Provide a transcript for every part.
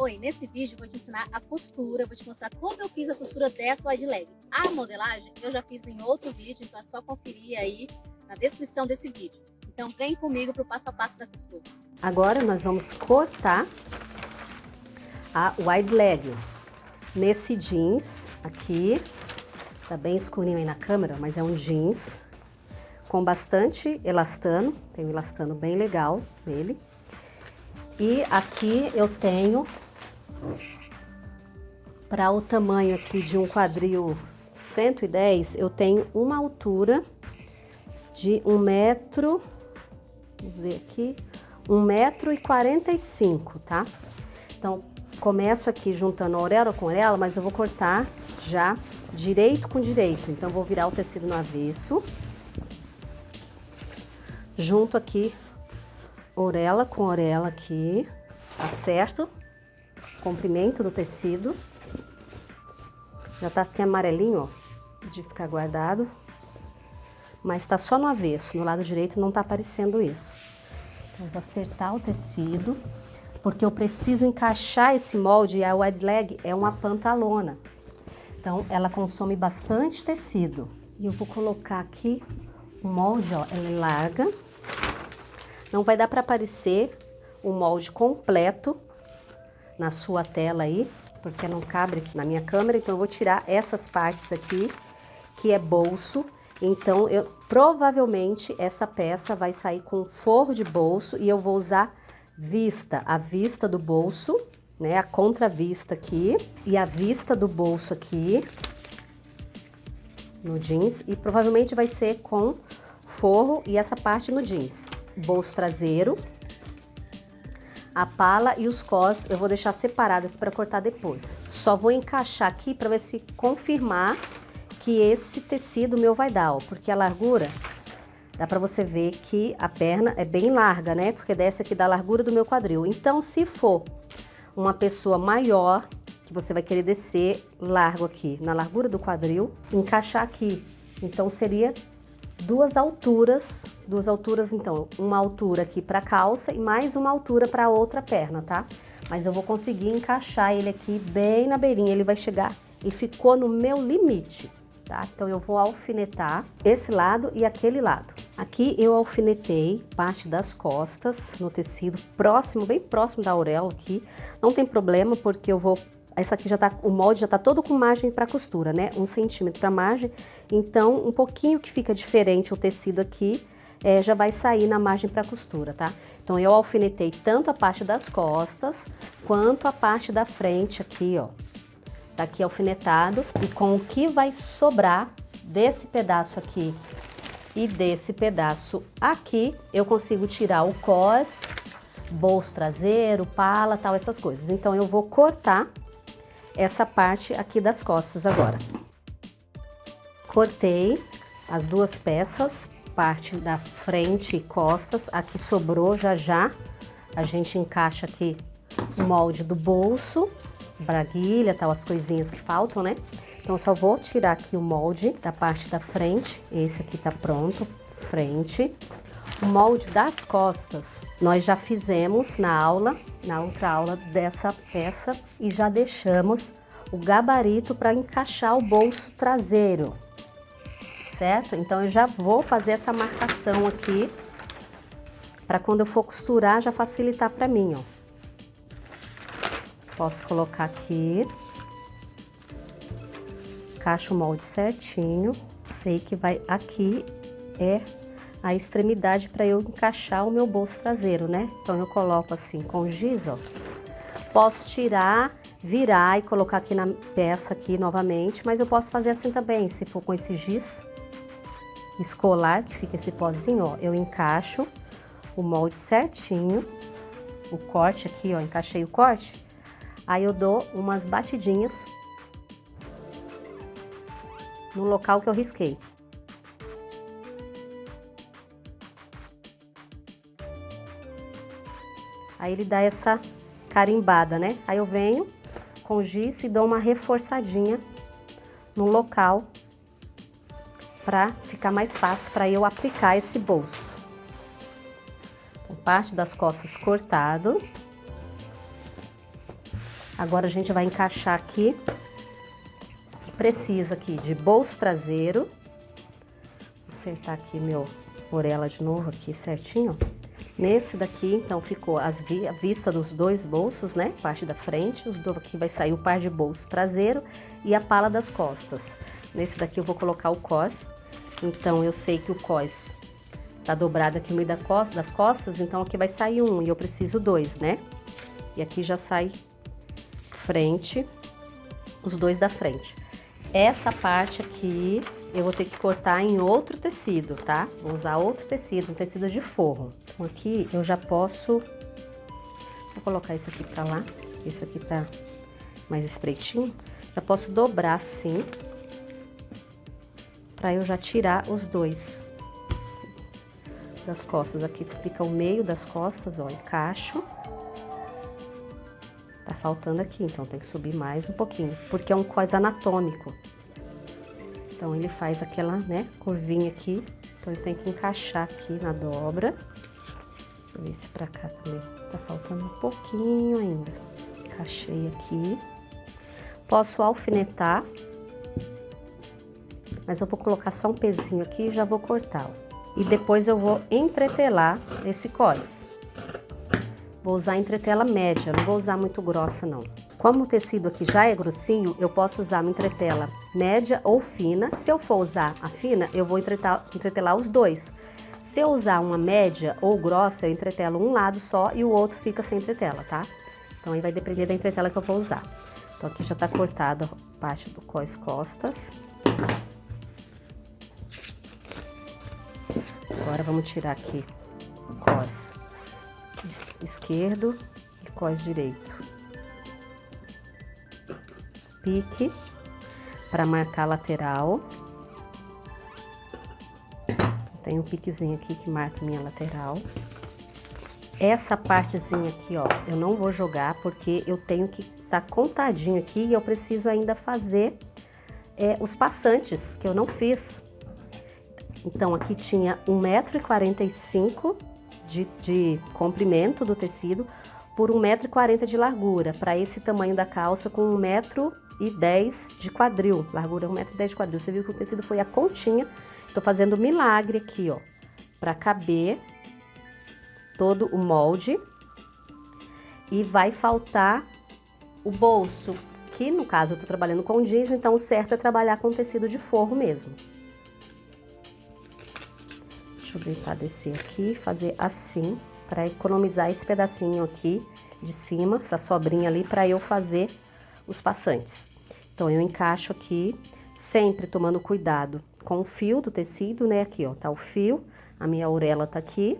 Oi, nesse vídeo eu vou te ensinar a costura, vou te mostrar como eu fiz a costura dessa wide leg. A modelagem eu já fiz em outro vídeo, então é só conferir aí na descrição desse vídeo. Então vem comigo para o passo a passo da costura. Agora nós vamos cortar a wide leg nesse jeans aqui. Tá bem escurinho aí na câmera, mas é um jeans com bastante elastano, tem um elastano bem legal nele. E aqui eu tenho, para o tamanho aqui de um quadril 110, eu tenho uma altura de 1 metro, vamos ver aqui, 1,45 m, tá? Então, começo aqui juntando a orelha com a orelha, mas eu vou cortar já direito com direito. Então, vou virar o tecido no avesso. Junto aqui, orelha com orelha aqui, tá certo? Comprimento do tecido. Já tá aqui amarelinho, ó, de ficar guardado. Mas tá só no avesso, no lado direito não tá aparecendo isso. Então, eu vou acertar o tecido, porque eu preciso encaixar esse molde, e a wide leg é uma pantalona. Então, ela consome bastante tecido. E eu vou colocar aqui o molde, ó, ela é larga. Não vai dar para aparecer o molde completo na sua tela aí, porque não cabe aqui na minha câmera. Então, eu vou tirar essas partes aqui, que é bolso. Então, provavelmente essa peça vai sair com forro de bolso e eu vou usar a vista do bolso, né, a contravista aqui e a vista do bolso aqui no jeans, e provavelmente vai ser com forro e essa parte no jeans. Bolso traseiro, a pala e os cós eu vou deixar separado aqui para cortar depois. Só vou encaixar aqui para ver se confirmar que esse tecido meu vai dar, ó, porque a largura, dá pra você ver que a perna é bem larga, né? Porque desce aqui da largura do meu quadril. Então, se for uma pessoa maior, que você vai querer descer largo aqui, na largura do quadril, encaixar aqui. Então, seria duas alturas, então, uma altura aqui pra calça e mais uma altura pra outra perna, tá? Mas eu vou conseguir encaixar ele aqui bem na beirinha, ele vai chegar, e ficou no meu limite. Tá? Então, eu vou alfinetar esse lado e aquele lado. Aqui eu alfinetei parte das costas no tecido próximo, bem próximo da auréola aqui. Não tem problema, porque eu vou... Essa aqui já tá, o molde já tá todo com margem para costura, né? 1 centímetro para margem. Então, um pouquinho que fica diferente o tecido aqui, já vai sair na margem para costura, tá? Então, eu alfinetei tanto a parte das costas, quanto a parte da frente aqui, ó. Tá aqui alfinetado, e com o que vai sobrar desse pedaço aqui e desse pedaço aqui, eu consigo tirar o cós, bolso traseiro, pala, tal, essas coisas. Então, eu vou cortar essa parte aqui das costas agora. Cortei as duas peças, parte da frente e costas, aqui sobrou, já a gente encaixa aqui o molde do bolso, braguilha, tal, as coisinhas que faltam, né? Então, eu só vou tirar aqui o molde da parte da frente. Esse aqui tá pronto, frente. O molde das costas, nós já fizemos na outra aula dessa peça, e já deixamos o gabarito para encaixar o bolso traseiro, certo? Então, eu já vou fazer essa marcação aqui, para quando eu for costurar, já facilitar para mim, ó. Posso colocar aqui, encaixo o molde certinho, sei que vai aqui é a extremidade para eu encaixar o meu bolso traseiro, né? Então, eu coloco assim com giz, ó. Posso tirar, virar e colocar aqui na peça aqui novamente, mas eu posso fazer assim também, se for com esse giz escolar, que fica esse pozinho, ó, eu encaixo o molde certinho, o corte aqui, ó, encaixei o corte. Aí eu dou umas batidinhas no local que eu risquei. Aí ele dá essa carimbada, né? Aí eu venho com giz e dou uma reforçadinha no local para ficar mais fácil para eu aplicar esse bolso. Então, parte das costas cortado. Agora a gente vai encaixar aqui, que precisa aqui de bolso traseiro. Vou acertar aqui meu orelha de novo aqui certinho, ó. Nesse daqui, então, ficou a vista dos dois bolsos, né? Parte da frente, os dois aqui vai sair o par de bolso traseiro e a pala das costas. Nesse daqui eu vou colocar o cos, então eu sei que o cos tá dobrado aqui no meio das costas, então aqui vai sair um e eu preciso dois, né? E aqui já sai frente, os dois da frente. Essa parte aqui eu vou ter que cortar em outro tecido, tá? Vou usar outro tecido, um tecido de forro. Então aqui eu já posso... Vou colocar esse aqui pra lá, esse aqui tá mais estreitinho. Já posso dobrar assim, pra eu já tirar os dois das costas. Aqui fica o meio das costas, ó, encaixo. Tá faltando aqui, então tem que subir mais um pouquinho, porque é um cos anatômico. Então, ele faz aquela, né, curvinha aqui. Então, eu tenho que encaixar aqui na dobra. Deixa eu ver se pra cá também tá faltando um pouquinho ainda. Encaixei aqui. Posso alfinetar. Mas eu vou colocar só um pezinho aqui e já vou cortar, ó. E depois eu vou entretelar esse cos. Vou usar entretela média, não vou usar muito grossa, não. Como o tecido aqui já é grossinho, eu posso usar uma entretela média ou fina. Se eu for usar a fina, eu vou entretelar os dois. Se eu usar uma média ou grossa, eu entretelo um lado só e o outro fica sem entretela, tá? Então aí vai depender da entretela que eu vou usar. Então aqui já tá cortada a parte do cos costas. Agora vamos tirar aqui o cos esquerdo e cos direito. Pique para marcar a lateral. Tem um piquezinho aqui que marca minha lateral. Essa partezinha aqui, ó, eu não vou jogar porque eu tenho que tá contadinho aqui e eu preciso ainda fazer os passantes que eu não fiz. Então aqui tinha 1,45 m de comprimento do tecido por 1,40 m de largura, para esse tamanho da calça com 1,10 m de quadril, largura 1,10 m de quadril. Você viu que o tecido foi a continha, tô fazendo milagre aqui, ó, para caber todo o molde. E vai faltar o bolso, que no caso eu tô trabalhando com jeans, então o certo é trabalhar com tecido de forro mesmo. Deixa eu tentar descer aqui, fazer assim, para economizar esse pedacinho aqui de cima, essa sobrinha ali, para eu fazer os passantes. Então, eu encaixo aqui, sempre tomando cuidado com o fio do tecido, né? Aqui, ó, tá o fio, a minha orelha tá aqui,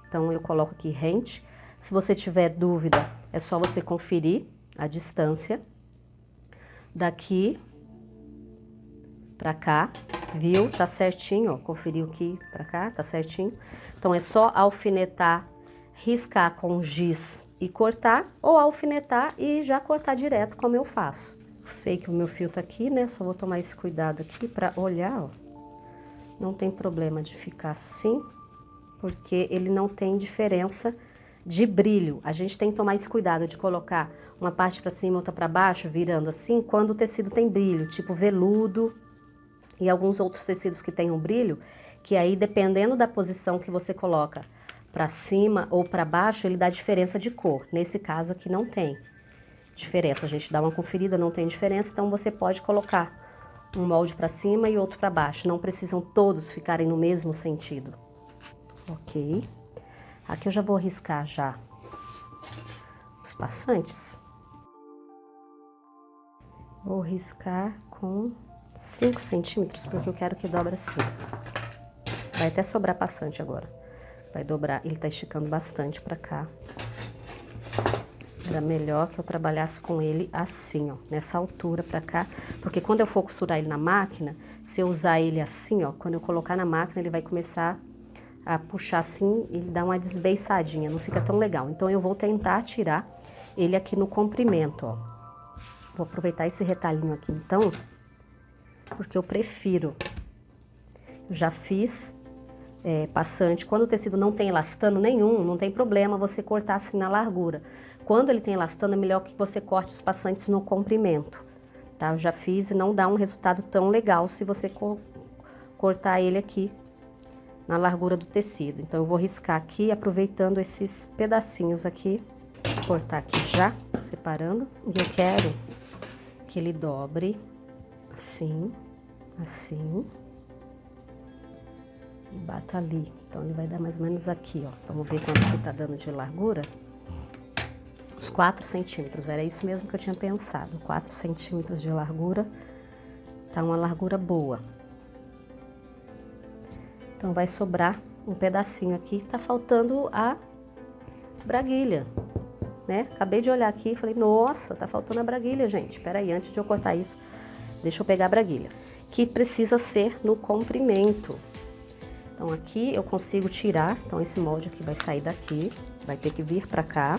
então eu coloco aqui rente. Se você tiver dúvida, é só você conferir a distância daqui pra cá, viu? Tá certinho, ó, conferiu aqui pra cá, tá certinho. Então, é só alfinetar, riscar com giz e cortar, ou alfinetar e já cortar direto, como eu faço. Sei que o meu fio tá aqui, né? Só vou tomar esse cuidado aqui pra olhar, ó. Não tem problema de ficar assim, porque ele não tem diferença de brilho. A gente tem que tomar esse cuidado de colocar uma parte pra cima e outra pra baixo, virando assim, quando o tecido tem brilho, tipo veludo e alguns outros tecidos que tenham brilho, que aí, dependendo da posição que você coloca pra cima ou pra baixo, ele dá diferença de cor. Nesse caso aqui não tem diferença, a gente dá uma conferida, não tem diferença, então você pode colocar um molde pra cima e outro pra baixo, não precisam todos ficarem no mesmo sentido. Ok. Aqui eu já vou riscar já os passantes. Vou riscar com 5 centímetros, porque eu quero que dobre assim. Vai até sobrar passante agora. Vai dobrar, ele tá esticando bastante pra cá. Era melhor que eu trabalhasse com ele assim, ó, nessa altura pra cá, porque quando eu for costurar ele na máquina, se eu usar ele assim, ó, quando eu colocar na máquina, ele vai começar a puxar assim, ele dá uma desbeiçadinha, não fica tão legal. Então, eu vou tentar tirar ele aqui no comprimento, ó. Vou aproveitar esse retalhinho aqui, então, porque eu prefiro. Eu já fiz passante. Quando o tecido não tem elastano nenhum, não tem problema você cortar assim na largura. quando ele tem elastano, é melhor que você corte os passantes no comprimento, tá? Eu já fiz e não dá um resultado tão legal se você cortar ele aqui na largura do tecido. Então, eu vou riscar aqui, aproveitando esses pedacinhos aqui, cortar aqui já, separando. E eu quero que ele dobre assim, assim, e bata ali. Então, ele vai dar mais ou menos aqui, ó. Vamos ver quanto que tá dando de largura. Uns 4 centímetros, era isso mesmo que eu tinha pensado. 4 centímetros de largura, tá uma largura boa. Então, vai sobrar um pedacinho aqui, tá faltando a braguilha, né? Acabei de olhar aqui e falei, nossa, tá faltando a braguilha, gente. Peraí, antes de eu cortar isso, deixa eu pegar a braguilha. Que precisa ser no comprimento. Então, aqui eu consigo tirar, então esse molde aqui vai sair daqui, vai ter que vir pra cá.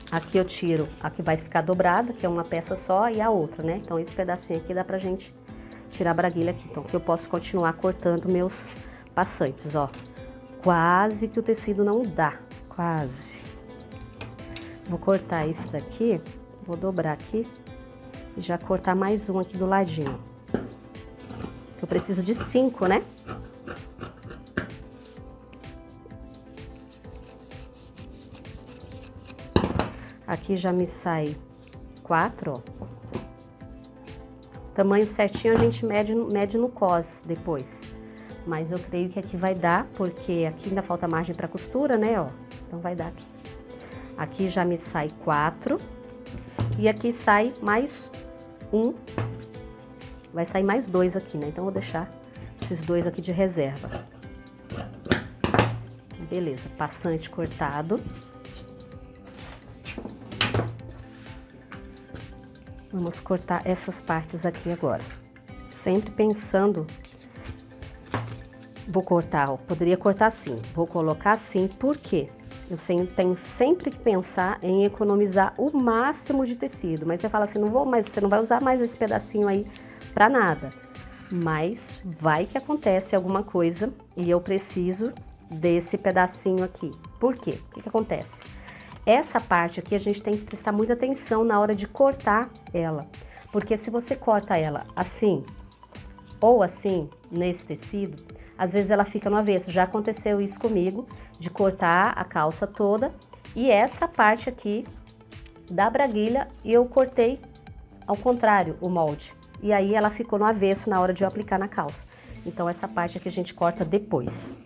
Aqui eu tiro a que vai ficar dobrada, que é uma peça só, e a outra, né? Então, esse pedacinho aqui dá pra gente tirar a braguilha aqui. Então, que eu posso continuar cortando meus passantes, ó. Quase que o tecido não dá, quase. Vou cortar esse daqui, vou dobrar aqui e já cortar mais um aqui do ladinho. Eu preciso de 5, né? Aqui já me sai 4, ó. Tamanho certinho a gente mede no cos depois. Mas eu creio que aqui vai dar, porque aqui ainda falta margem para costura, né, ó. Então vai dar aqui. Aqui já me sai 4. E aqui sai mais 1. Vai sair mais 2 aqui, né? Então eu vou deixar esses 2 aqui de reserva. Beleza, passante cortado. Vamos cortar essas partes aqui agora. Sempre pensando, vou cortar, ó, poderia cortar assim, vou colocar assim, por quê? Eu tenho sempre que pensar em economizar o máximo de tecido, mas você fala assim, você não vai usar mais esse pedacinho aí pra nada. Mas vai que acontece alguma coisa e eu preciso desse pedacinho aqui. Por quê? O que acontece? Essa parte aqui a gente tem que prestar muita atenção na hora de cortar ela, porque se você corta ela assim ou assim nesse tecido, às vezes ela fica no avesso. Já aconteceu isso comigo, de cortar a calça toda e essa parte aqui da braguilha eu cortei ao contrário o molde. E aí ela ficou no avesso na hora de eu aplicar na calça. Então essa parte aqui a gente corta depois.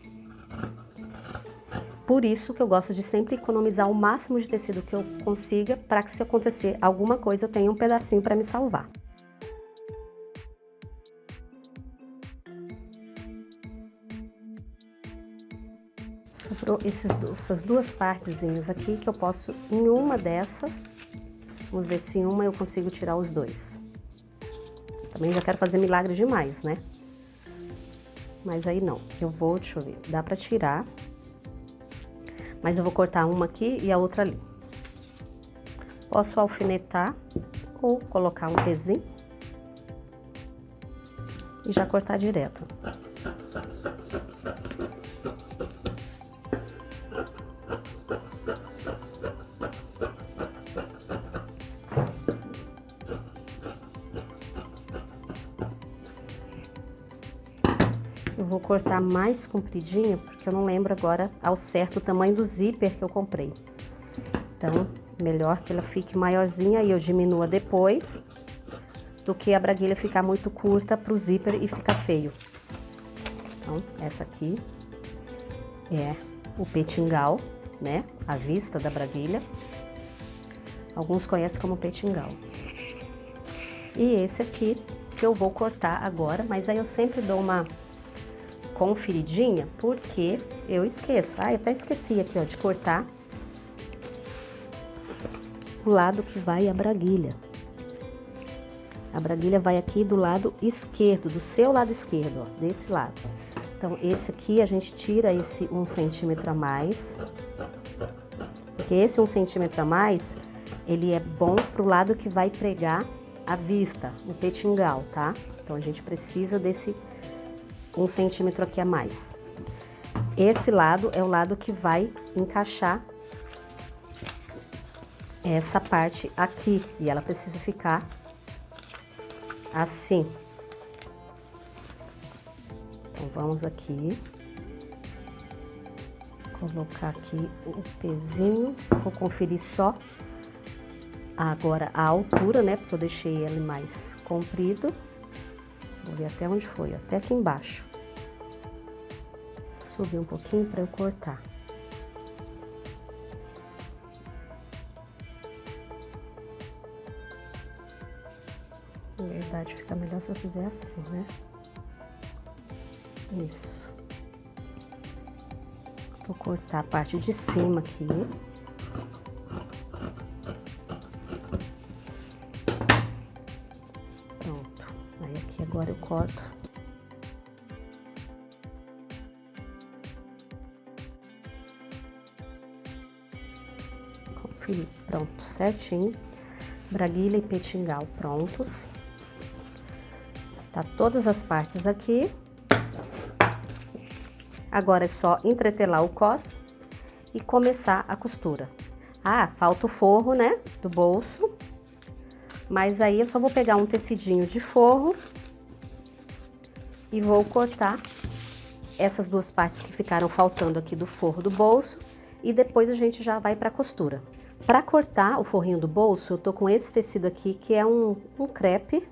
Por isso que eu gosto de sempre economizar o máximo de tecido que eu consiga, para que se acontecer alguma coisa eu tenha um pedacinho para me salvar. Sobrou essas duas partezinhas aqui que eu posso, em uma dessas, vamos ver se em uma eu consigo tirar os 2. Também já quero fazer milagre demais, né? Mas aí não, deixa eu ver, dá pra tirar. Mas eu vou cortar uma aqui e a outra ali. Posso alfinetar ou colocar um pezinho e já cortar direto. Eu vou cortar mais compridinho, porque eu não lembro agora ao certo o tamanho do zíper que eu comprei. Então, melhor que ela fique maiorzinha e eu diminua depois, do que a braguilha ficar muito curta pro zíper e ficar feio. Então, essa aqui é o petingal, né? A vista da braguilha. Alguns conhecem como petingal. E esse aqui que eu vou cortar agora, mas aí eu sempre dou uma conferidinha, porque eu esqueço. Eu até esqueci aqui, ó, de cortar o lado que vai a braguilha. A braguilha vai aqui do lado esquerdo, do seu lado esquerdo, ó, desse lado. Então, esse aqui a gente tira esse 1 centímetro a mais, porque esse 1 centímetro a mais, ele é bom pro lado que vai pregar a vista, o petingal, tá? Então, a gente precisa desse 1 centímetro aqui a mais. Esse lado é o lado que vai encaixar essa parte aqui e ela precisa ficar assim. Então, vamos aqui. Colocar aqui o pezinho. Vou conferir só agora a altura, né? Porque eu deixei ele mais comprido. Vou ver até onde foi, até aqui embaixo. Subir um pouquinho para eu cortar. Na verdade, fica melhor se eu fizer assim, né? Isso. Vou cortar a parte de cima aqui. Pronto. Aí aqui agora eu corto. Conferir. Pronto, certinho. Braguilha e petingal prontos. Tá todas as partes aqui. Agora é só entretelar o cos e começar a costura. Ah, falta o forro, né, do bolso. Mas aí eu só vou pegar um tecidinho de forro e vou cortar essas duas partes que ficaram faltando aqui do forro do bolso e depois a gente já vai para a costura. Para cortar o forrinho do bolso, eu tô com esse tecido aqui que é um crepe,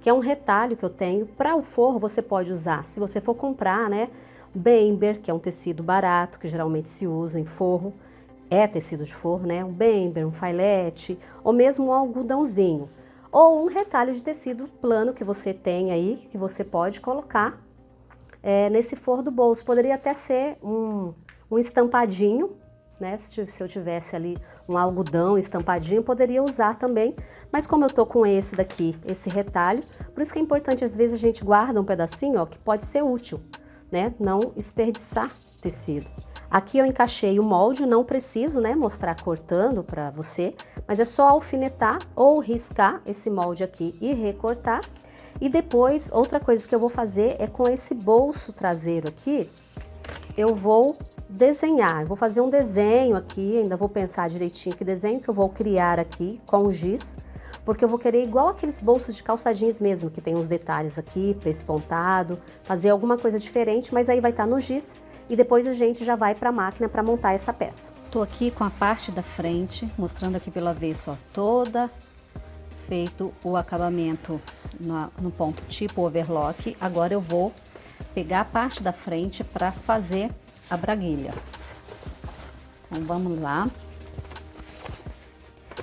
que é um retalho que eu tenho. Para o forro você pode usar, se você for comprar, né, Bember, que é um tecido barato, que geralmente se usa em forro, é tecido de forro, né? Um Bember, um filete, ou mesmo um algodãozinho. Ou um retalho de tecido plano que você tem aí, que você pode colocar nesse forro do bolso. Poderia até ser um estampadinho, né? Se eu tivesse ali um algodão estampadinho, poderia usar também. Mas como eu tô com esse daqui, esse retalho, por isso que é importante, às vezes, a gente guarda um pedacinho, ó, que pode ser útil, né? Não desperdiçar tecido. Aqui eu encaixei o molde, não preciso, né, mostrar cortando para você, mas é só alfinetar ou riscar esse molde aqui e recortar. E depois, outra coisa que eu vou fazer é com esse bolso traseiro aqui, eu vou desenhar, eu vou fazer um desenho aqui, ainda vou pensar direitinho que desenho que eu vou criar aqui com o giz, porque eu vou querer igual aqueles bolsos de calça jeans mesmo, que tem uns detalhes aqui, pespontado, fazer alguma coisa diferente, mas aí vai estar no giz e depois a gente já vai para a máquina para montar essa peça. Tô aqui com a parte da frente, mostrando aqui pelo avesso, ó, toda feito o acabamento no ponto tipo overlock. Agora eu vou pegar a parte da frente para fazer a braguilha. Então vamos lá.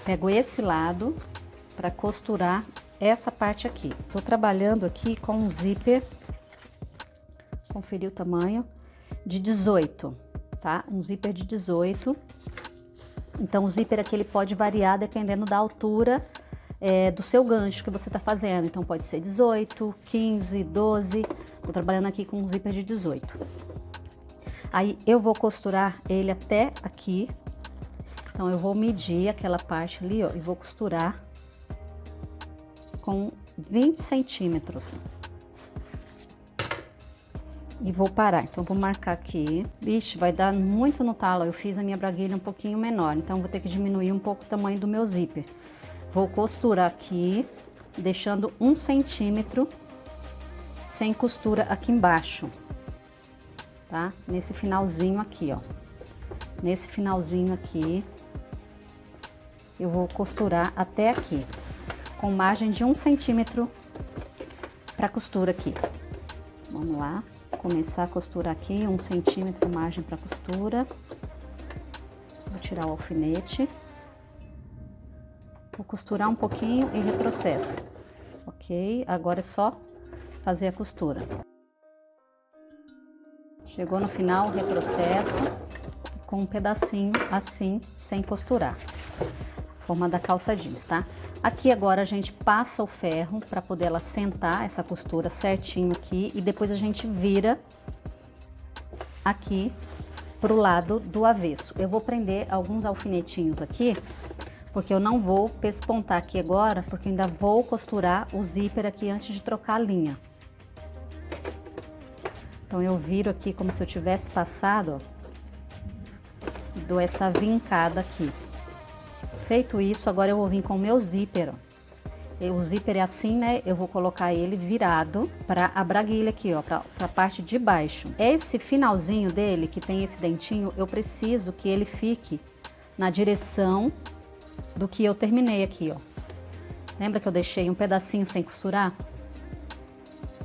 Pego esse lado para costurar essa parte aqui. Tô trabalhando aqui com um zíper, conferir o tamanho, de 18, tá? Um zíper de 18. Então o zíper aqui ele pode variar dependendo da altura do seu gancho que você tá fazendo. Então pode ser 18, 15, 12. Tô trabalhando aqui com um zíper de 18. Aí eu vou costurar ele até aqui. Então eu vou medir aquela parte ali, ó, e vou costurar com 20 centímetros. E vou parar. Então vou marcar aqui. Vixe, vai dar muito no talo. Eu fiz a minha braguilha um pouquinho menor, então vou ter que diminuir um pouco o tamanho do meu zíper. Vou costurar aqui, deixando 1 centímetro sem costura aqui embaixo, tá? Nesse finalzinho aqui, ó. Nesse finalzinho aqui, eu vou costurar até aqui, com margem de 1 centímetro para costura aqui. Vamos lá. Começar a costurar aqui, 1 centímetro margem para costura. Vou tirar o alfinete. Vou costurar um pouquinho e retrocesso. Ok? Agora é só fazer a costura. Chegou no final, retrocesso com um pedacinho assim, sem costurar. Forma da calça jeans, tá? Aqui agora a gente passa o ferro para poder ela sentar essa costura certinho aqui e depois a gente vira aqui pro lado do avesso. Eu vou prender alguns alfinetinhos aqui, porque eu não vou pespontar aqui agora, porque eu ainda vou costurar o zíper aqui antes de trocar a linha. Então eu viro aqui como se eu tivesse passado, ó, e dou essa vincada aqui. Feito isso, agora eu vou vir com o meu zíper, ó. O zíper é assim, né? Eu vou colocar ele virado para a braguilha aqui, ó, para a parte de baixo. Esse finalzinho dele, que tem esse dentinho, eu preciso que ele fique na direção do que eu terminei aqui, ó. Lembra que eu deixei um pedacinho sem costurar?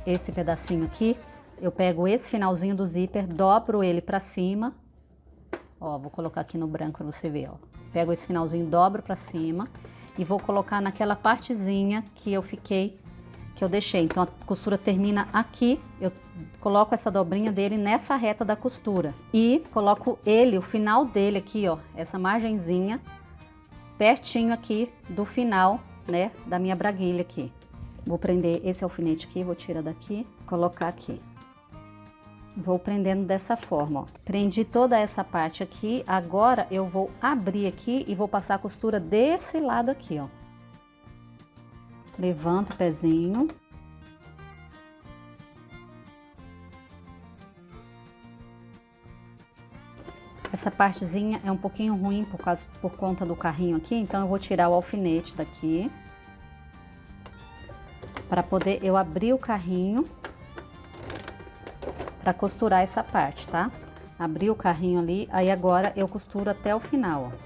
Esse pedacinho aqui, eu pego esse finalzinho do zíper, dobro ele para cima. Ó, vou colocar aqui no branco para você ver, ó. Pego esse finalzinho, dobro para cima e vou colocar naquela partezinha que eu deixei. Então a costura termina aqui, eu coloco essa dobrinha dele nessa reta da costura e coloco ele, o final dele aqui, ó, essa margenzinha pertinho aqui do final, né, da minha braguilha aqui. Vou prender esse alfinete aqui, vou tirar daqui, colocar aqui. Vou prendendo dessa forma, ó. Prendi toda essa parte aqui, agora eu vou abrir aqui e vou passar a costura desse lado aqui, ó. Levanto o pezinho. Essa partezinha é um pouquinho ruim por conta do carrinho aqui, então eu vou tirar o alfinete daqui. Para poder eu abrir o carrinho para costurar essa parte, tá? Abri o carrinho ali, aí agora eu costuro até o final, ó.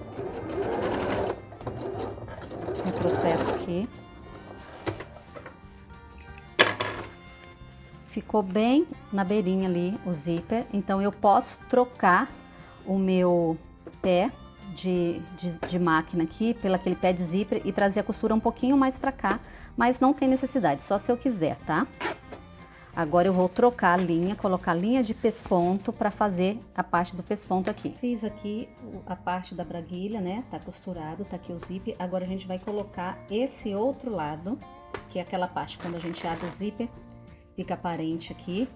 Retrocesso aqui. Ficou bem na beirinha ali o zíper, então eu posso trocar o meu pé de máquina aqui pelo aquele pé de zíper e trazer a costura um pouquinho mais pra cá, mas não tem necessidade, só se eu quiser, tá? Agora eu vou trocar a linha, colocar a linha de pesponto para fazer a parte do pesponto aqui. Fiz aqui a parte da braguilha, né? Tá costurado, tá aqui o zíper. Agora a gente vai colocar esse outro lado, que é aquela parte quando a gente abre o zíper, fica aparente aqui,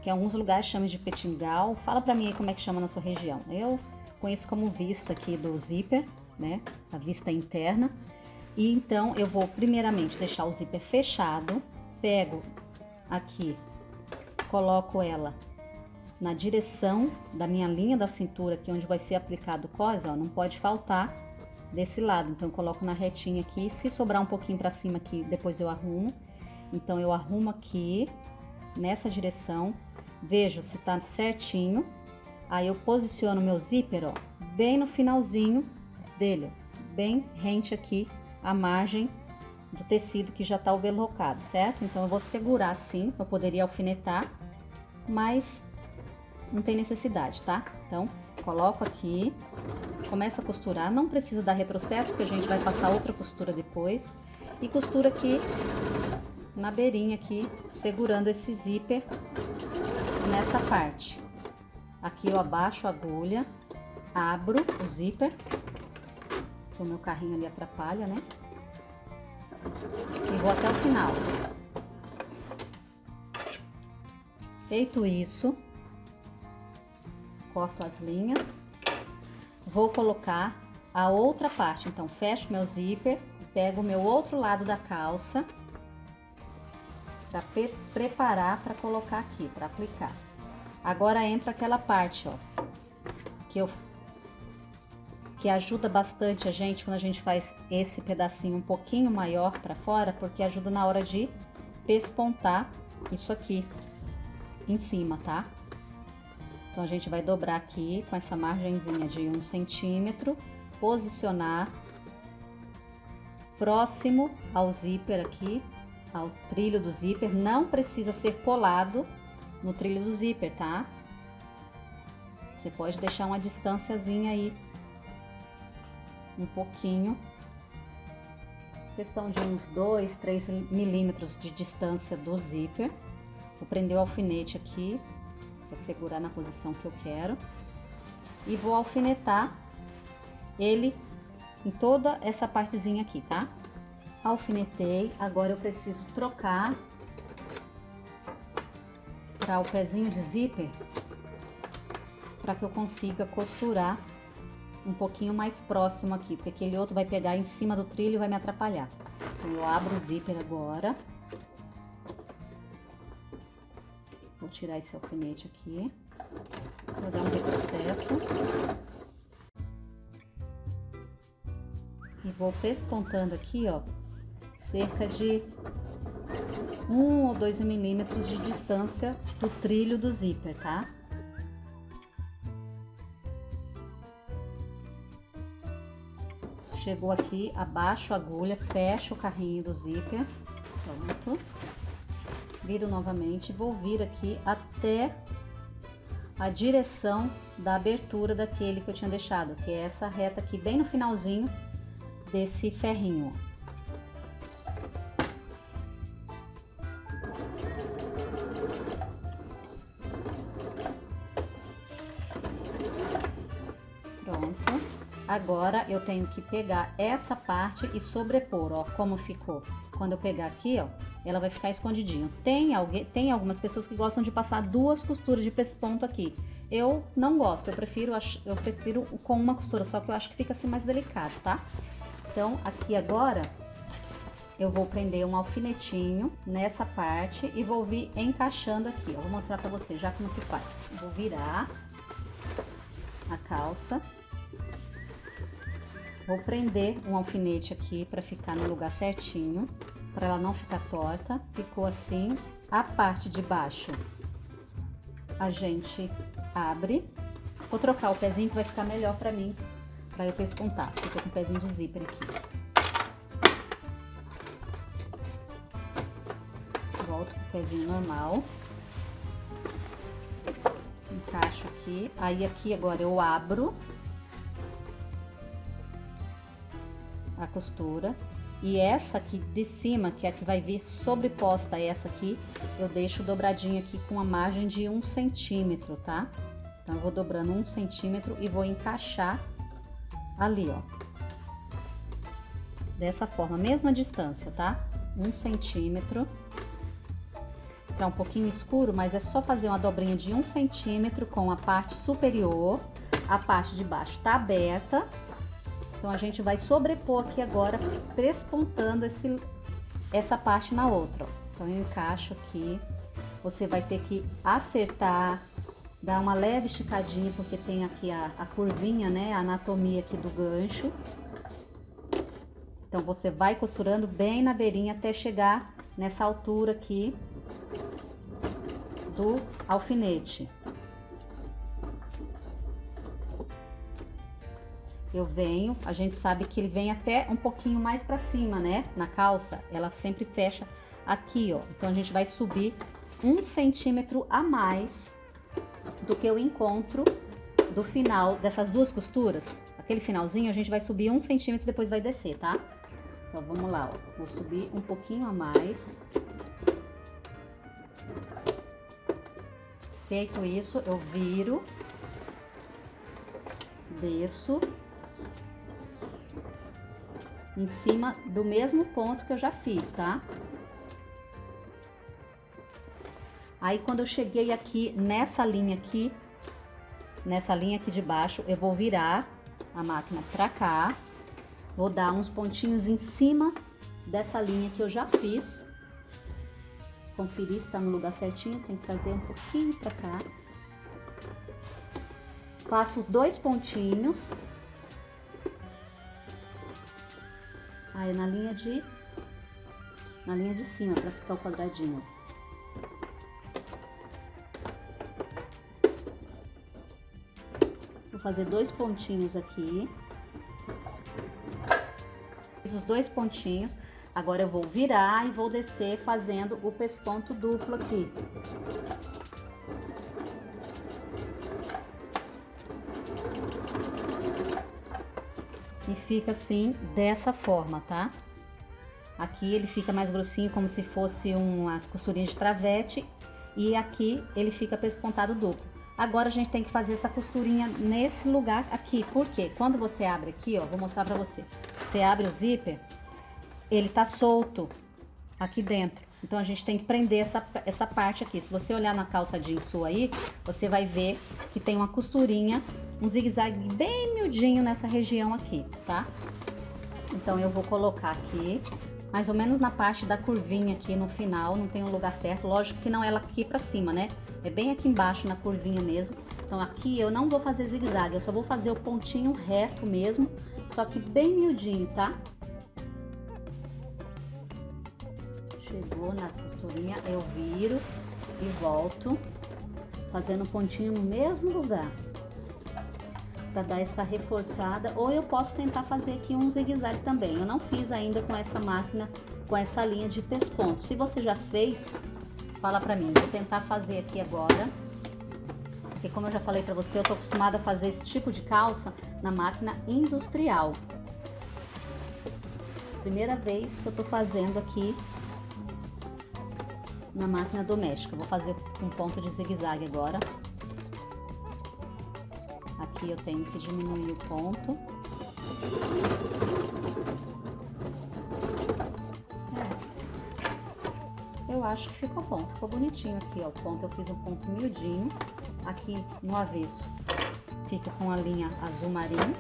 que em alguns lugares chama de petingal. Fala pra mim aí como é que chama na sua região. Eu conheço como vista aqui do zíper, né? A vista interna. E então eu vou primeiramente deixar o zíper fechado, pego aqui, coloco ela na direção da minha linha da cintura, aqui onde vai ser aplicado o cós, ó, não pode faltar desse lado. Então eu coloco na retinha aqui, se sobrar um pouquinho pra cima aqui, depois eu arrumo. Então eu arrumo aqui, nessa direção, vejo se tá certinho, aí eu posiciono meu zíper, ó, bem no finalzinho dele, ó, bem rente aqui a margem do tecido que já tá overlocado, certo? Então eu vou segurar assim, eu poderia alfinetar, mas não tem necessidade, tá? Então coloco aqui, começa a costurar, não precisa dar retrocesso, porque a gente vai passar outra costura depois, e costura aqui na beirinha aqui, segurando esse zíper nessa parte. Aqui eu abaixo a agulha, abro o zíper, que o meu carrinho ali atrapalha, né? E vou até o final. Feito isso, corto as linhas, vou colocar a outra parte. Então fecho meu zíper, pego o meu outro lado da calça para preparar para colocar aqui, para aplicar. Agora entra aquela parte, ó, que ajuda bastante a gente quando a gente faz esse pedacinho um pouquinho maior para fora, porque ajuda na hora de pespontar isso aqui em cima, tá? Então a gente vai dobrar aqui com essa margenzinha de 1 centímetro, posicionar próximo ao zíper aqui, ao trilho do zíper. Não precisa ser colado no trilho do zíper, tá? Você pode deixar uma distânciazinha aí, um pouquinho, questão de uns 2, 3 milímetros de distância do zíper. Vou prender o alfinete aqui para segurar na posição que eu quero e vou alfinetar ele em toda essa partezinha aqui, tá? Alfinetei, agora eu preciso trocar para o pezinho de zíper para que eu consiga costurar um pouquinho mais próximo aqui, porque aquele outro vai pegar em cima do trilho e vai me atrapalhar. Então eu abro o zíper agora. Vou tirar esse alfinete aqui. Vou dar um retrocesso. E vou pespontando aqui, ó, cerca de 1 ou 2 milímetros de distância do trilho do zíper, tá? Chegou aqui, abaixo a agulha, fecho o carrinho do zíper, pronto. Viro novamente, vou vir aqui até a direção da abertura daquele que eu tinha deixado, que é essa reta aqui, bem no finalzinho desse ferrinho. Pronto. Agora eu tenho que pegar essa parte e sobrepor, ó, como ficou. Quando eu pegar aqui, ó, ela vai ficar escondidinho. Tem algumas pessoas que gostam de passar 2 costuras de pesponto aqui. Eu não gosto, eu prefiro com uma costura, só que eu acho que fica assim mais delicado, tá? Então, aqui agora, eu vou prender um alfinetinho nessa parte e vou vir encaixando aqui, ó. Vou mostrar pra você já como que faz. Vou virar a calça. Vou prender um alfinete aqui para ficar no lugar certinho, para ela não ficar torta. Ficou assim. A parte de baixo a gente abre. Vou trocar o pezinho que vai ficar melhor para mim, para eu pespontar. Eu tô com o pezinho de zíper aqui. Volto com o pezinho normal. Encaixo aqui. Aí aqui agora eu abro a costura, e essa aqui de cima, que é a que vai vir sobreposta a essa aqui, eu deixo dobradinha aqui com a margem de 1 centímetro, tá? Então eu vou dobrando 1 centímetro e vou encaixar ali, ó, dessa forma, mesma distância, tá? 1 centímetro. Tá um pouquinho escuro, mas é só fazer uma dobrinha de 1 centímetro com a parte superior, a parte de baixo tá aberta. Então, a gente vai sobrepor aqui agora, pespontando essa parte na outra, ó. Então, eu encaixo aqui, você vai ter que acertar, dar uma leve esticadinha, porque tem aqui a curvinha, né, a anatomia aqui do gancho. Então, você vai costurando bem na beirinha até chegar nessa altura aqui do alfinete. Eu venho, a gente sabe que ele vem até um pouquinho mais pra cima, né? Na calça, ela sempre fecha aqui, ó. Então, a gente vai subir 1 centímetro a mais do que o encontro do final dessas 2 costuras. Aquele finalzinho, a gente vai subir 1 centímetro e depois vai descer, tá? Então, vamos lá, ó. Vou subir um pouquinho a mais. Feito isso, eu viro, desço em cima do mesmo ponto que eu já fiz, tá? Aí, quando eu cheguei aqui nessa linha aqui de baixo, eu vou virar a máquina pra cá, vou dar uns pontinhos em cima dessa linha que eu já fiz. Conferir se tá no lugar certinho, tem que trazer um pouquinho pra cá. Faço 2 pontinhos. Aí, na linha de cima, pra ficar o quadradinho. Vou fazer 2 pontinhos aqui. Fiz os 2 pontinhos. Agora eu vou virar e vou descer fazendo o pesponto duplo aqui. E fica assim, dessa forma, tá? Aqui ele fica mais grossinho, como se fosse uma costurinha de travete. E aqui ele fica pespontado duplo. Agora a gente tem que fazer essa costurinha nesse lugar aqui. Por quê? Quando você abre aqui, ó, vou mostrar pra você. Você abre o zíper, ele tá solto aqui dentro. Então, a gente tem que prender essa parte aqui. Se você olhar na calça jeans sua aí, você vai ver que tem uma costurinha, um zigue-zague bem miudinho nessa região aqui, tá? Então, eu vou colocar aqui, mais ou menos na parte da curvinha aqui no final, não tem um lugar certo. Lógico que não é ela aqui pra cima, né? É bem aqui embaixo, na curvinha mesmo. Então, aqui eu não vou fazer zigue-zague, eu só vou fazer o pontinho reto mesmo, só que bem miudinho, tá? Chegou na costurinha, eu viro e volto, fazendo pontinho no mesmo lugar, para dar essa reforçada. Ou eu posso tentar fazer aqui um zigue-zague também. Eu não fiz ainda com essa máquina, com essa linha de pesponto. Se você já fez, fala pra mim. Vou tentar fazer aqui agora, porque como eu já falei pra você, eu tô acostumada a fazer esse tipo de calça na máquina industrial. Primeira vez que eu tô fazendo aqui na máquina doméstica. Vou fazer um ponto de zigue-zague agora. Aqui eu tenho que diminuir o ponto. Eu acho que ficou bom, ficou bonitinho aqui, ó. O ponto, eu fiz um ponto miudinho. Aqui no avesso fica com a linha azul marinho.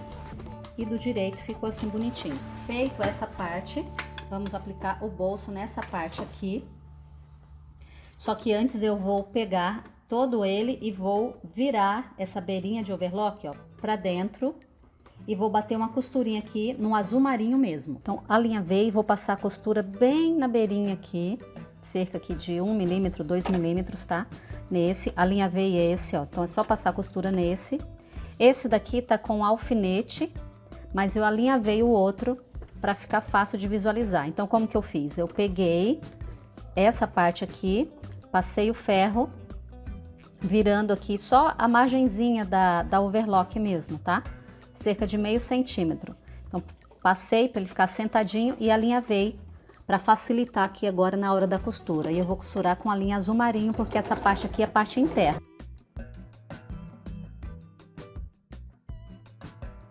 E do direito ficou assim bonitinho. Feito essa parte, vamos aplicar o bolso nessa parte aqui. Só que antes eu vou pegar todo ele e vou virar essa beirinha de overlock, ó, pra dentro. E vou bater uma costurinha aqui no azul marinho mesmo. Então, alinhavei e vou passar a costura bem na beirinha aqui. Cerca aqui de 1 milímetro, 2 milímetros, tá? Nesse, alinhavei esse, ó. Então, é só passar a costura nesse. Esse daqui tá com alfinete, mas eu alinhavei o outro pra ficar fácil de visualizar. Então, como que eu fiz? Eu peguei essa parte aqui, passei o ferro, virando aqui só a margenzinha da overlock mesmo, tá? Cerca de meio centímetro. Então, passei para ele ficar sentadinho e alinhavei para facilitar aqui agora na hora da costura. E eu vou costurar com a linha azul marinho, porque essa parte aqui é a parte interna.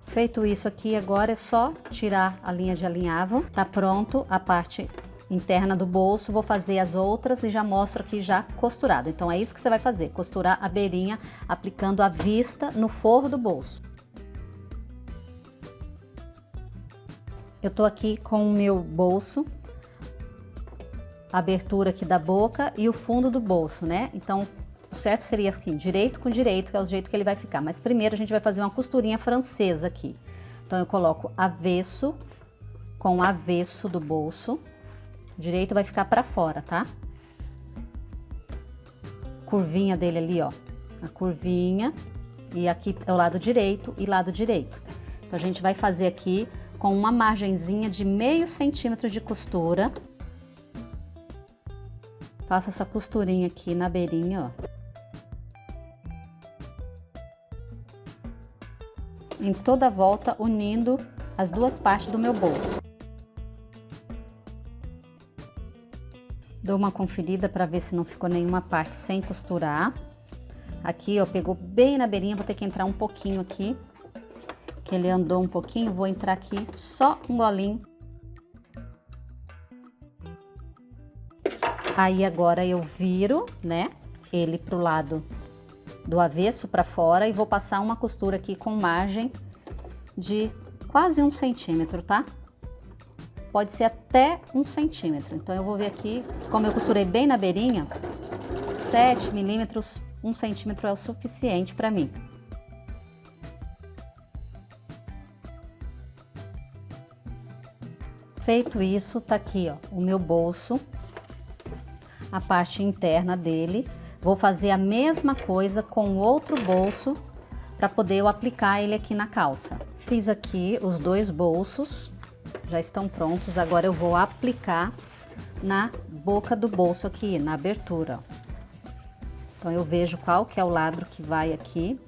Feito isso aqui, agora é só tirar a linha de alinhavo. Tá pronto a parte interna do bolso. Vou fazer as outras e já mostro aqui já costurado. Então é isso que você vai fazer, costurar a beirinha aplicando a vista no forro do bolso. Eu tô aqui com o meu bolso, a abertura aqui da boca e o fundo do bolso, né? Então, o certo seria assim, direito com direito, que é o jeito que ele vai ficar. Mas primeiro a gente vai fazer uma costurinha francesa aqui. Então, eu coloco avesso com avesso do bolso. Direito vai ficar pra fora, tá? Curvinha dele ali, ó. A curvinha. E aqui é o lado direito e lado direito. Então, a gente vai fazer aqui com uma margenzinha de meio centímetro de costura. Faço essa costurinha aqui na beirinha, ó. Em toda a volta, unindo as duas partes do meu bolso. Dou uma conferida para ver se não ficou nenhuma parte sem costurar. Aqui, ó, pegou bem na beirinha, vou ter que entrar um pouquinho aqui. Que ele andou um pouquinho, vou entrar aqui só um golinho. Aí agora eu viro, né, ele pro lado do avesso para fora e vou passar uma costura aqui com margem de quase 1 centímetro, tá? Pode ser até 1 centímetro. Então eu vou ver aqui, como eu costurei bem na beirinha, 7 milímetros, 1 centímetro é o suficiente para mim. Feito isso, tá aqui, ó, o meu bolso, a parte interna dele. Vou fazer a mesma coisa com o outro bolso para poder eu aplicar ele aqui na calça. Fiz aqui os dois bolsos, já estão prontos. Agora eu vou aplicar na boca do bolso aqui, na abertura. Então eu vejo qual que é o lado que vai aqui.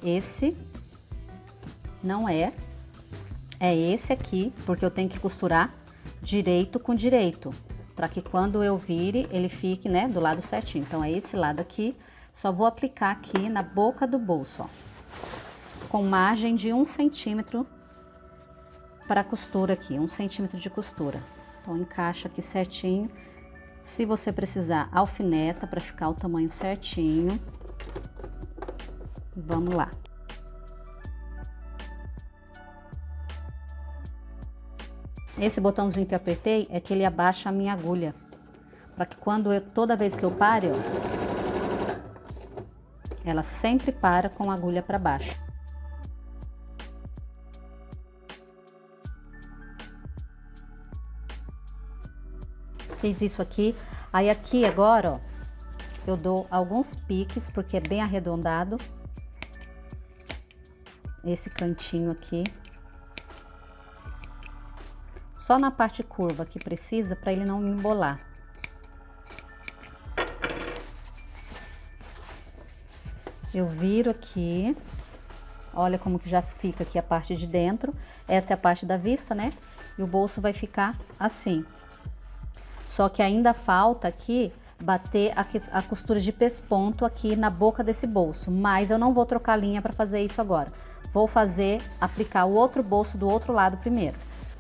Esse não é, é esse aqui, porque eu tenho que costurar direito com direito, para que quando eu vire, ele fique, né, do lado certinho. Então, é esse lado aqui, só vou aplicar aqui na boca do bolso, ó, com margem de 1 centímetro para costura aqui, 1 centímetro de costura. Então, encaixa aqui certinho. Se você precisar, alfineta para ficar o tamanho certinho. Vamos lá. Esse botãozinho que eu apertei é que ele abaixa a minha agulha, para que toda vez que eu pare, ó, ela sempre para com a agulha para baixo. Fiz isso aqui. Aí aqui agora, ó, eu dou alguns piques, porque é bem arredondado. Esse cantinho aqui. Só na parte curva que precisa, para ele não me embolar. Eu viro aqui. Olha como que já fica aqui a parte de dentro. Essa é a parte da vista, né? E o bolso vai ficar assim. Só que ainda falta aqui bater a costura de pesponto aqui na boca desse bolso. Mas eu não vou trocar linha para fazer isso agora. Vou aplicar o outro bolso do outro lado primeiro.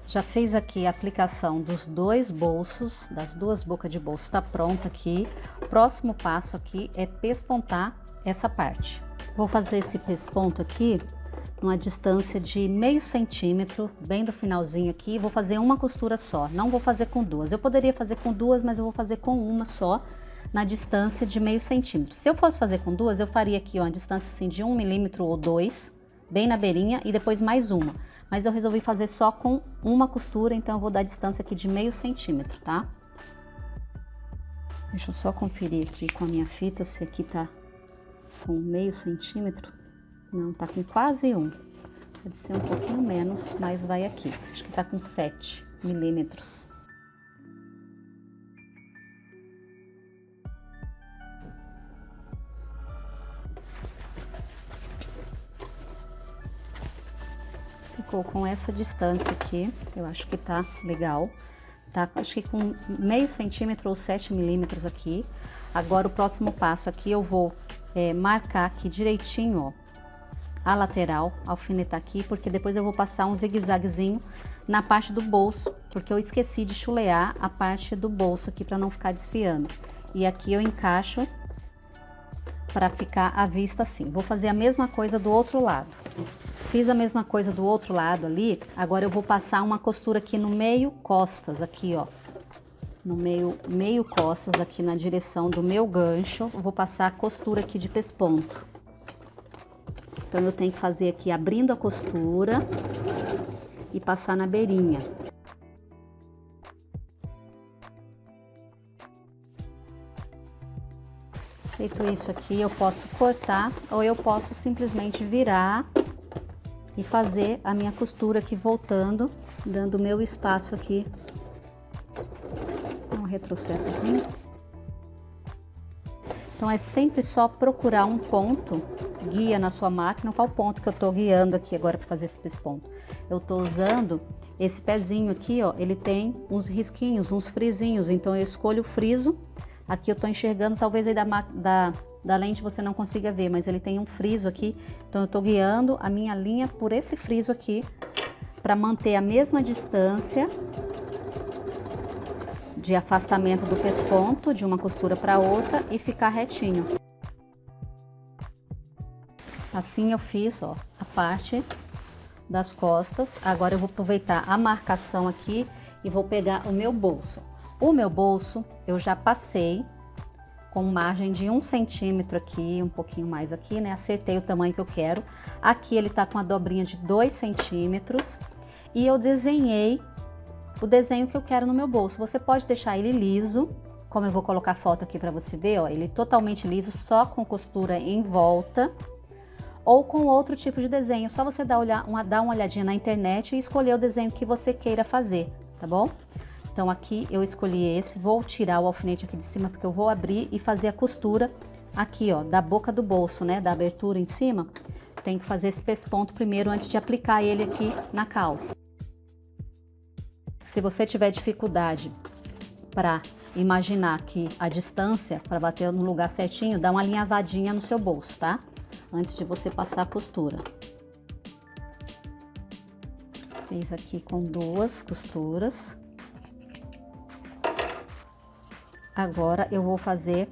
Já fiz aqui a aplicação dos dois bolsos, das duas bocas de bolso, tá pronta aqui. O próximo passo aqui é pespontar essa parte. Vou fazer esse pesponto aqui numa distância de meio centímetro, bem do finalzinho aqui. Vou fazer uma costura só, não vou fazer com duas. Eu poderia fazer com duas, mas eu vou fazer com uma só, na distância de meio centímetro. Se eu fosse fazer com duas, eu faria aqui, ó, uma distância assim de 1 milímetro ou 2, bem na beirinha, e depois mais uma. Mas eu resolvi fazer só com uma costura, então eu vou dar distância aqui de meio centímetro, tá? Deixa eu só conferir aqui com a minha fita se aqui tá com meio centímetro. Não, tá com quase 1. Pode ser um pouquinho menos, mas vai aqui. Acho que tá com 7 milímetros. Ficou com essa distância aqui, eu acho que tá legal. Tá, acho que com meio centímetro ou 7 milímetros aqui. Agora o próximo passo aqui eu vou marcar aqui direitinho, ó, a lateral, alfinetar aqui, porque depois eu vou passar um zigue-zaguezinho na parte do bolso, porque eu esqueci de chulear a parte do bolso aqui para não ficar desfiando. E aqui eu encaixo para ficar à vista assim. Vou fazer a mesma coisa do outro lado. Fiz a mesma coisa do outro lado ali, agora eu vou passar uma costura aqui no meio costas, aqui ó, no meio costas, aqui na direção do meu gancho, eu vou passar a costura aqui de pesponto. Então eu tenho que fazer aqui abrindo a costura e passar na beirinha. Feito isso aqui, eu posso cortar ou eu posso simplesmente virar e fazer a minha costura aqui voltando, dando o meu espaço aqui. Um retrocessozinho. Então é sempre só procurar um ponto, guia na sua máquina. Qual ponto que eu tô guiando aqui agora para fazer esse pesponto? Eu tô usando esse pezinho aqui, ó, ele tem uns risquinhos, uns frisinhos, então eu escolho o friso. Aqui eu tô enxergando, talvez aí da lente você não consiga ver, mas ele tem um friso aqui, então eu tô guiando a minha linha por esse friso aqui, para manter a mesma distância de afastamento do pesponto, de uma costura para outra, e ficar retinho. Assim eu fiz, ó, a parte das costas. Agora eu vou aproveitar a marcação aqui e vou pegar o meu bolso. O meu bolso eu já passei com margem de 1 centímetro aqui, um pouquinho mais aqui, né? Acertei o tamanho que eu quero. Aqui ele tá com a dobrinha de 2 centímetros e eu desenhei o desenho que eu quero no meu bolso. Você pode deixar ele liso, como eu vou colocar foto aqui para você ver, ó, ele totalmente liso, só com costura em volta, ou com outro tipo de desenho. Só você dar uma olhadinha na internet e escolher o desenho que você queira fazer, tá bom? Então aqui eu escolhi esse, vou tirar o alfinete aqui de cima porque eu vou abrir e fazer a costura aqui, ó, da boca do bolso, né, da abertura em cima. Tem que fazer esse pesponto primeiro antes de aplicar ele aqui na calça. Se você tiver dificuldade para imaginar que a distância para bater no lugar certinho, dá uma alinhavadinha no seu bolso, tá? Antes de você passar a costura. Fiz aqui com 2 costuras. Agora eu vou fazer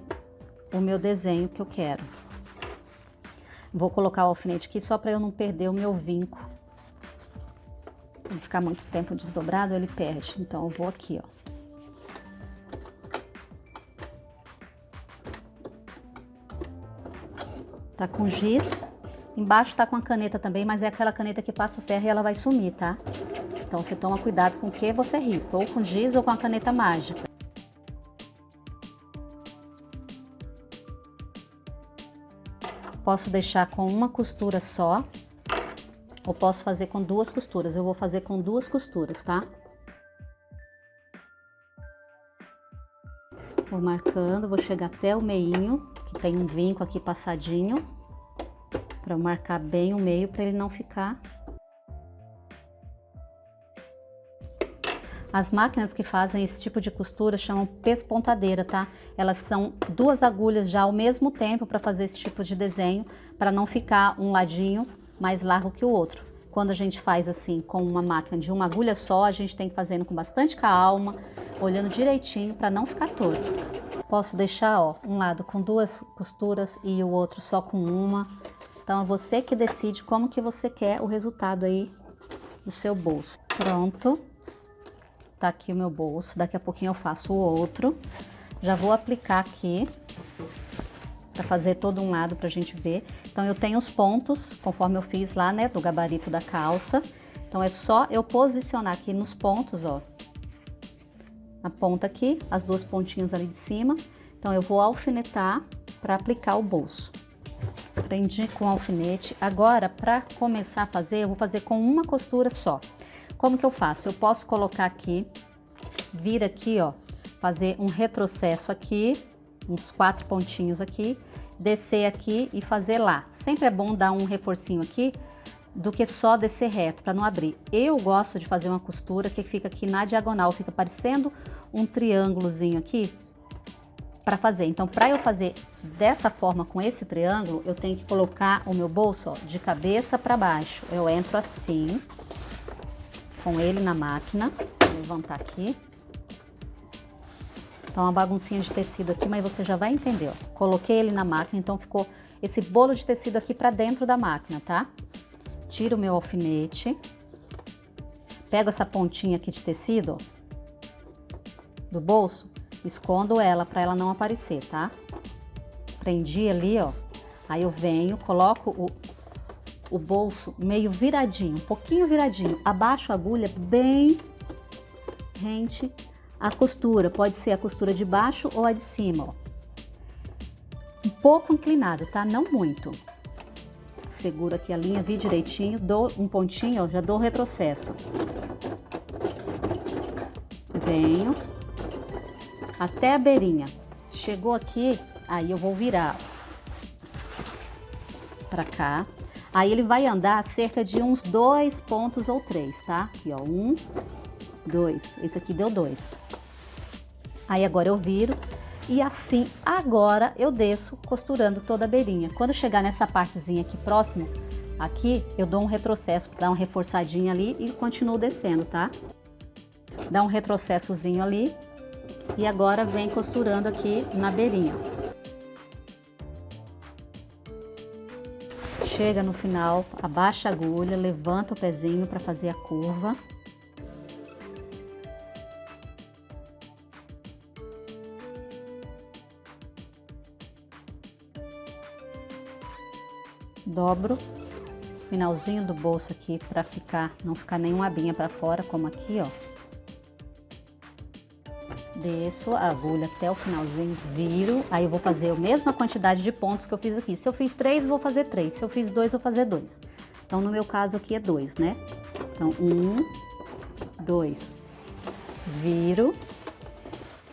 o meu desenho que eu quero. Vou colocar o alfinete aqui só para eu não perder o meu vinco. Se ficar muito tempo desdobrado, ele perde. Então eu vou aqui, ó. Tá com giz. Embaixo tá com a caneta também, mas é aquela caneta que passa o ferro e ela vai sumir, tá? Então você toma cuidado com o que você risca, ou com giz ou com a caneta mágica. Posso deixar com uma costura só, ou posso fazer com 2 costuras. Eu vou fazer com 2 costuras, tá? Vou marcando, vou chegar até o meinho, que tem um vinco aqui passadinho, para marcar bem o meio, para ele não ficar. As máquinas que fazem esse tipo de costura chamam pespontadeira, tá? Elas são 2 agulhas já ao mesmo tempo para fazer esse tipo de desenho, para não ficar um ladinho mais largo que o outro. Quando a gente faz assim com uma máquina de uma agulha só, a gente tem que ir fazendo com bastante calma, olhando direitinho para não ficar torto. Posso deixar, ó, um lado com 2 costuras e o outro só com uma. Então é você que decide como que você quer o resultado aí do seu bolso. Pronto. Tá aqui o meu bolso, daqui a pouquinho eu faço o outro. Já vou aplicar aqui, para fazer todo um lado pra gente ver. Então eu tenho os pontos, conforme eu fiz lá, né, do gabarito da calça. Então é só eu posicionar aqui nos pontos, ó. A ponta aqui, as 2 pontinhas ali de cima. Então eu vou alfinetar para aplicar o bolso. Prendi com alfinete. Agora, para começar a fazer, eu vou fazer com uma costura só. Como que eu faço? Eu posso colocar aqui, vir aqui, ó, fazer um retrocesso aqui, uns 4 pontinhos aqui, descer aqui e fazer lá. Sempre é bom dar um reforcinho aqui, do que só descer reto, para não abrir. Eu gosto de fazer uma costura que fica aqui na diagonal, fica parecendo um triângulozinho aqui, para fazer. Então, para eu fazer dessa forma, com esse triângulo, eu tenho que colocar o meu bolso, ó, de cabeça para baixo. Eu entro assim, com ele na máquina, vou levantar aqui. Então, uma baguncinha de tecido aqui, mas você já vai entender, ó. Coloquei ele na máquina, então ficou esse bolo de tecido aqui para dentro da máquina, tá? Tiro o meu alfinete, pego essa pontinha aqui de tecido, ó, do bolso, escondo ela para ela não aparecer, tá? Prendi ali, ó. Aí eu venho, coloco o bolso meio viradinho, um pouquinho viradinho, abaixo a agulha bem rente à costura, pode ser a costura de baixo ou a de cima, ó. Um pouco inclinado, tá? Não muito. Seguro aqui a linha, vi direitinho, dou um pontinho, ó, já dou retrocesso. Venho até a beirinha. Chegou aqui, aí eu vou virar pra cá. Aí ele vai andar cerca de uns 2 pontos ou 3, tá? Aqui, ó, 1, 2. Esse aqui deu 2. Aí agora eu viro e assim agora eu desço costurando toda a beirinha. Quando chegar nessa partezinha aqui próximo, aqui eu dou um retrocesso, dá uma reforçadinha ali e continuo descendo, tá? Dá um retrocessozinho ali e agora vem costurando aqui na beirinha. Chega no final, abaixa a agulha, levanta o pezinho para fazer a curva. Dobro o finalzinho do bolso aqui para não ficar nenhuma abinha para fora, como aqui, ó. Desço a agulha até o finalzinho, viro, aí eu vou fazer a mesma quantidade de pontos que eu fiz aqui. Se eu fiz 3, vou fazer 3. Se eu fiz 2, vou fazer 2. Então, no meu caso aqui é 2, né? Então, 1, 2. Viro,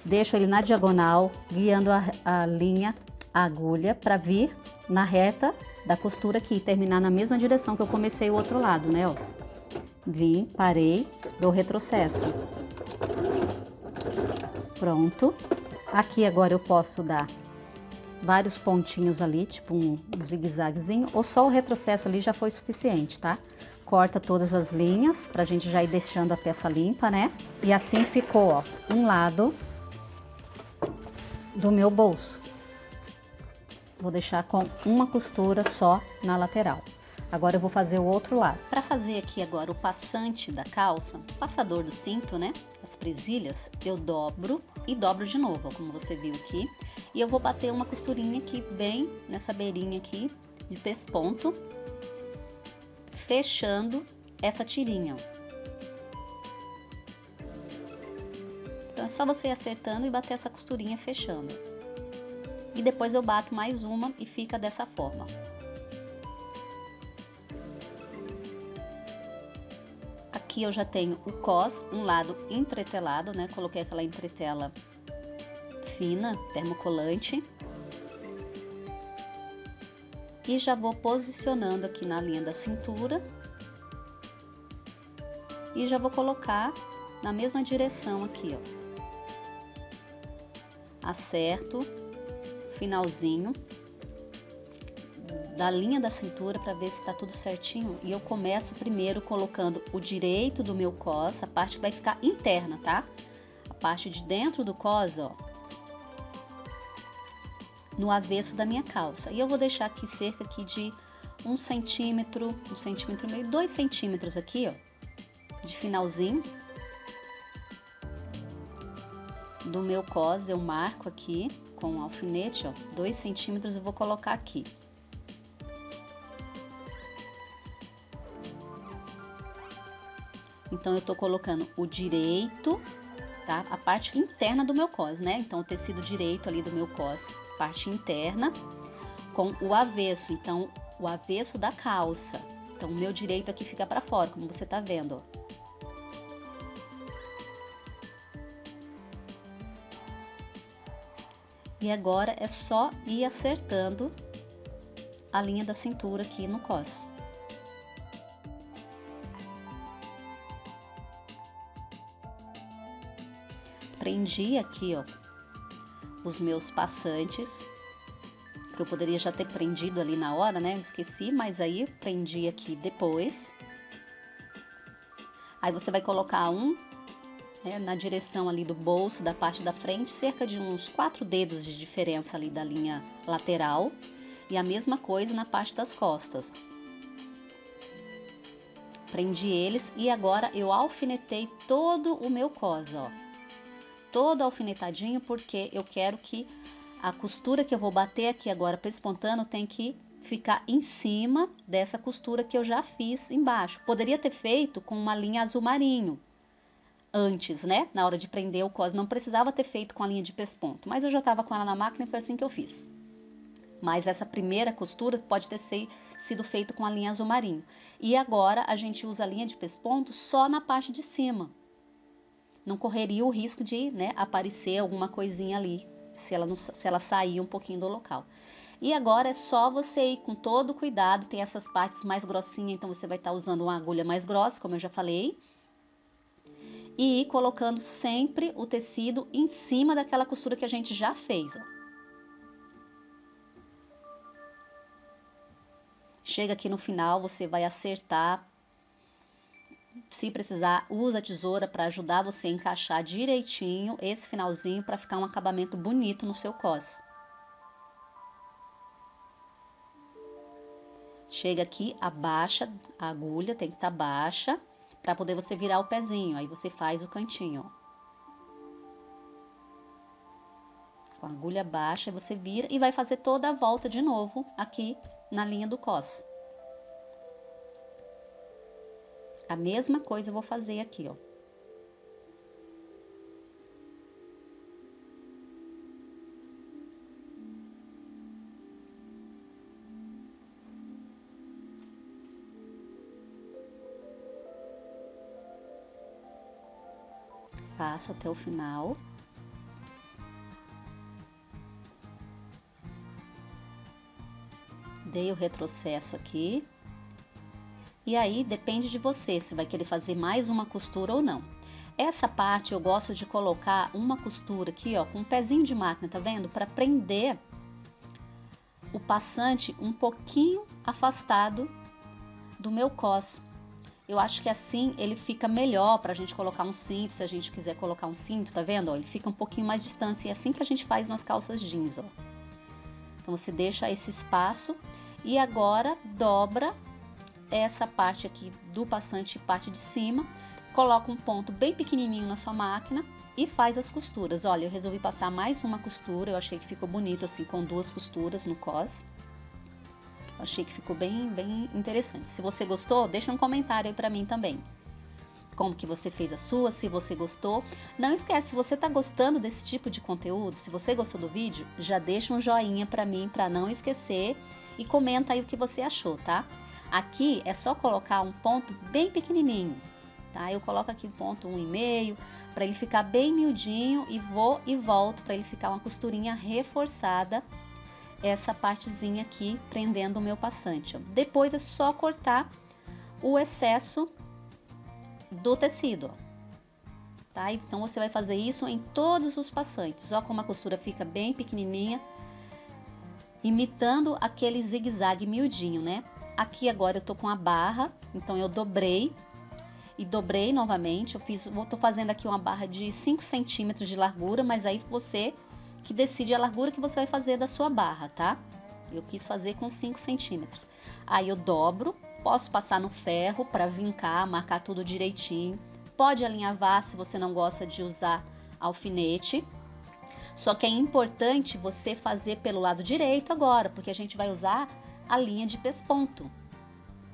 deixo ele na diagonal, guiando a linha, a agulha, para vir na reta da costura aqui e terminar na mesma direção que eu comecei o outro lado, né? Ó. Vim, parei, dou retrocesso. Pronto. Aqui agora eu posso dar vários pontinhos ali, tipo um zigue-zaguezinho, ou só o retrocesso ali já foi suficiente, tá? Corta todas as linhas pra gente já ir deixando a peça limpa, né? E assim ficou, ó, um lado do meu bolso. Vou deixar com uma costura só na lateral. Agora eu vou fazer o outro lado. Para fazer aqui agora o passante da calça, o passador do cinto, né? As presilhas, eu dobro e dobro de novo, ó, como você viu aqui. E eu vou bater uma costurinha aqui bem nessa beirinha aqui de pesponto, fechando essa tirinha, ó. Então é só você ir acertando e bater essa costurinha fechando. E depois eu bato mais uma e fica dessa forma. Aqui eu já tenho o cos, um lado entretelado, né? Coloquei aquela entretela fina, termocolante. E já vou posicionando aqui na linha da cintura. E já vou colocar na mesma direção aqui, ó. Acerto, finalzinho da linha da cintura para ver se tá tudo certinho. E eu começo primeiro colocando o direito do meu cos, a parte que vai ficar interna, tá? A parte de dentro do cos, ó, no avesso da minha calça. E eu vou deixar aqui cerca aqui de 1 centímetro, 1,5 centímetros, 2 centímetros aqui, ó, de finalzinho do meu cos. Eu marco aqui com um alfinete, ó, 2 centímetros eu vou colocar aqui. Então, eu tô colocando o direito, tá? A parte interna do meu cos, né? Então, o tecido direito ali do meu cos, parte interna, com o avesso. Então, o avesso da calça. Então, o meu direito aqui fica pra fora, como você tá vendo, ó. E agora é só ir acertando a linha da cintura aqui no cos. Prendi aqui, ó, os meus passantes, que eu poderia já ter prendido ali na hora, né? Eu esqueci, mas aí prendi aqui depois. Aí você vai colocar na direção ali do bolso, da parte da frente, cerca de uns 4 dedos de diferença ali da linha lateral. E a mesma coisa na parte das costas. Prendi eles e agora eu alfinetei todo o meu cos, ó. Todo alfinetadinho, porque eu quero que a costura que eu vou bater aqui agora pespontando tem que ficar em cima dessa costura que eu já fiz embaixo. Poderia ter feito com uma linha azul marinho antes, né? Na hora de prender o cos, não precisava ter feito com a linha de pesponto, mas eu já tava com ela na máquina e foi assim que eu fiz. Mas essa primeira costura pode ter sido feito com a linha azul marinho. E agora a gente usa a linha de pesponto só na parte de cima. Não correria o risco de, né, aparecer alguma coisinha ali, se ela sair um pouquinho do local. E agora é só você ir com todo cuidado, tem essas partes mais grossinhas, então você vai estar usando uma agulha mais grossa, como eu já falei. E ir colocando sempre o tecido em cima daquela costura que a gente já fez, ó. Chega aqui no final, você vai acertar. Se precisar, usa a tesoura para ajudar você a encaixar direitinho esse finalzinho para ficar um acabamento bonito no seu cos. Chega aqui, abaixa a agulha, tem que estar baixa para poder você virar o pezinho. Aí você faz o cantinho, ó. Com a agulha baixa, você vira e vai fazer toda a volta de novo aqui na linha do cos. A mesma coisa eu vou fazer aqui, ó. Faço até o final. Dei o retrocesso aqui. E aí, depende de você, se vai querer fazer mais uma costura ou não. Essa parte eu gosto de colocar uma costura aqui, ó, com um pezinho de máquina, tá vendo? Para prender o passante um pouquinho afastado do meu cos. Eu acho que assim ele fica melhor pra gente colocar um cinto, se a gente quiser colocar um cinto, tá vendo? Ó, ele fica um pouquinho mais distante, e é assim que a gente faz nas calças jeans, ó. Então, você deixa esse espaço e agora dobra essa parte aqui do passante, parte de cima, coloca um ponto bem pequenininho na sua máquina e faz as costuras. Olha, eu resolvi passar mais uma costura, eu achei que ficou bonito assim, com 2 costuras no cos. Eu achei que ficou bem interessante. Se você gostou, deixa um comentário aí pra mim também. Como que você fez a sua, se você gostou. Não esquece, se você tá gostando desse tipo de conteúdo, se você gostou do vídeo, já deixa um joinha pra mim, pra não esquecer. E comenta aí o que você achou, tá? Aqui é só colocar um ponto bem pequenininho. tá? Eu coloco aqui ponto 1,5 para ele ficar bem miudinho e vou e volto para ele ficar uma costurinha reforçada, essa partezinha aqui prendendo o meu passante, ó. Depois é só cortar o excesso do tecido, ó. Tá? Então você vai fazer isso em todos os passantes, ó, como a costura fica bem pequenininha, imitando aquele zigue-zague miudinho, né? Aqui agora eu tô com a barra, então eu dobrei e dobrei novamente. Tô fazendo aqui uma barra de 5 centímetros de largura, mas aí você que decide a largura que você vai fazer da sua barra, tá? Eu quis fazer com 5 centímetros. Aí eu dobro, posso passar no ferro para vincar, marcar tudo direitinho. Pode alinhavar se você não gosta de usar alfinete. Só que é importante você fazer pelo lado direito agora, porque a gente vai usar a linha de pesponto,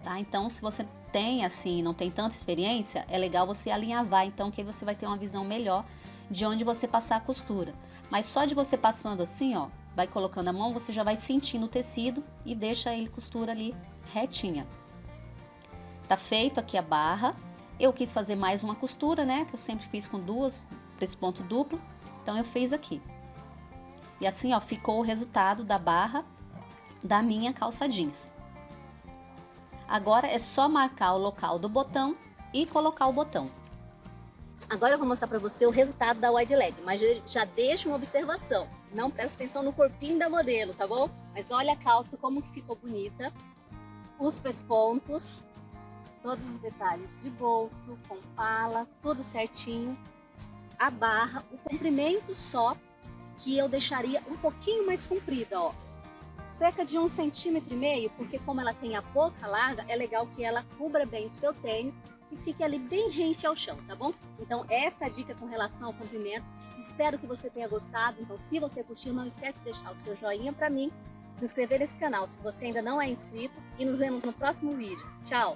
tá? Então, se você tem assim, não tem tanta experiência, é legal você alinhavar, então, que aí você vai ter uma visão melhor de onde você passar a costura. Mas só de você passando assim, ó, vai colocando a mão, você já vai sentindo o tecido e deixa ele costura ali retinha. Tá feito aqui a barra. Eu quis fazer mais uma costura, né, que eu sempre fiz com duas, pesponto duplo, então eu fiz aqui. E assim, ó, ficou o resultado da barra da minha calça jeans. Agora é só marcar o local do botão e colocar o botão. Agora eu vou mostrar pra você o resultado da wide leg, mas já deixa uma observação. Não presta atenção no corpinho da modelo, tá bom? Mas olha a calça como que ficou bonita. Os pespontos, todos os detalhes de bolso, com pala, tudo certinho. A barra, o comprimento só, que eu deixaria um pouquinho mais comprida, ó. Cerca de 1,5 centímetros, porque como ela tem a boca larga, é legal que ela cubra bem o seu tênis e fique ali bem rente ao chão, tá bom? Então essa é a dica com relação ao comprimento. Espero que você tenha gostado. Então se você curtiu, não esquece de deixar o seu joinha pra mim, se inscrever nesse canal se você ainda não é inscrito e nos vemos no próximo vídeo. Tchau!